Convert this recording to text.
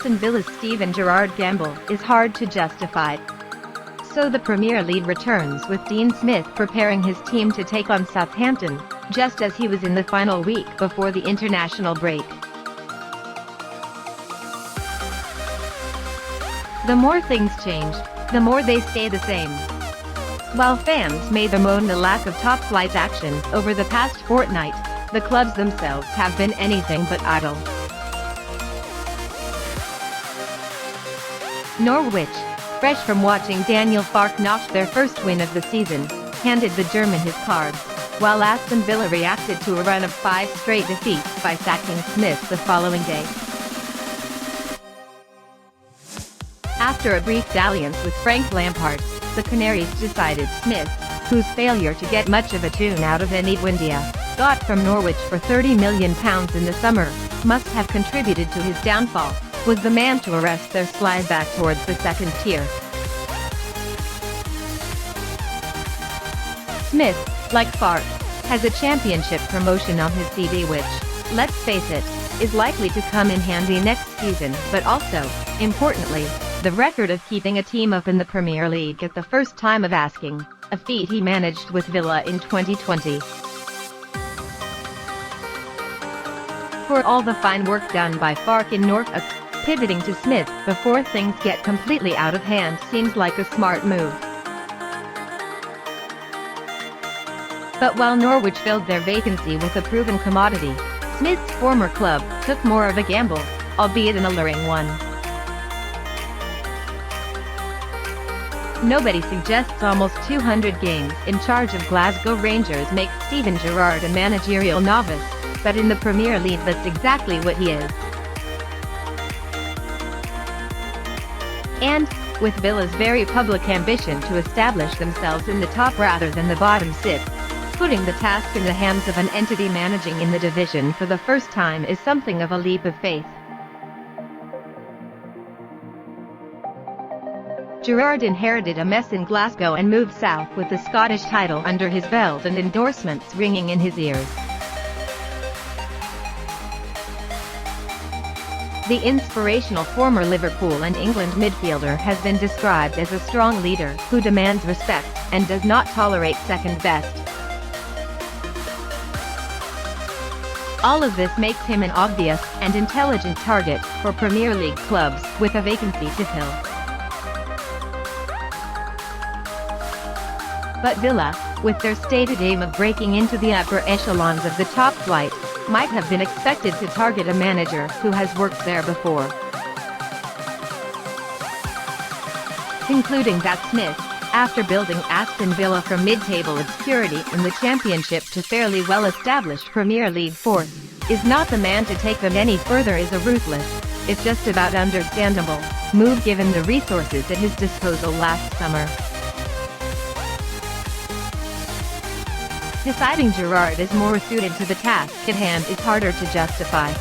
Aston Villa's Steven Gerrard gamble is hard to justify. So the Premier League returns with Dean Smith preparing his team to take on Southampton, just as he was in the final week before the international break. The more things change, the more they stay the same. While fans may bemoan the lack of top-flight action over the past fortnight, the clubs themselves have been anything but idle. Norwich, fresh from watching Daniel Farke notch their first win of the season, handed the German his cards, while Aston Villa reacted to a run of 5 straight defeats by sacking Smith the following day. After a brief dalliance with Frank Lampard, the Canaries decided Smith, whose failure to get much of a tune out of Emi Buendia, got from Norwich for £30 million in the summer, must have contributed to his downfall, was the man to arrest their slide back towards the second tier. Smith, like Farke, has a championship promotion on his CV which, let's face it, is likely to come in handy next season, but also, importantly, the record of keeping a team up in the Premier League at the first time of asking, a feat he managed with Villa in 2020. For all the fine work done by Farke in Norfolk, pivoting to Smith before things get completely out of hand seems like a smart move. But while Norwich filled their vacancy with a proven commodity, Smith's former club took more of a gamble, albeit an alluring one. Nobody suggests almost 200 games in charge of Glasgow Rangers makes Steven Gerrard a managerial novice, but in the Premier League that's exactly what he is. And, with Villa's very public ambition to establish themselves in the top rather than the bottom six, putting the task in the hands of an entity managing in the division for the first time is something of a leap of faith. Gerrard inherited a mess in Glasgow and moved south with the Scottish title under his belt and endorsements ringing in his ears. The inspirational former Liverpool and England midfielder has been described as a strong leader who demands respect and does not tolerate second best. All of this makes him an obvious and intelligent target for Premier League clubs with a vacancy to fill. But Villa, with their stated aim of breaking into the upper echelons of the top flight, might have been expected to target a manager who has worked there before. Concluding that Smith, after building Aston Villa from mid-table obscurity in the Championship to fairly well-established Premier League fourth, is not the man to take them any further is a ruthless, if just about understandable, move given the resources at his disposal last summer. Deciding Gerrard is more suited to the task at hand is harder to justify.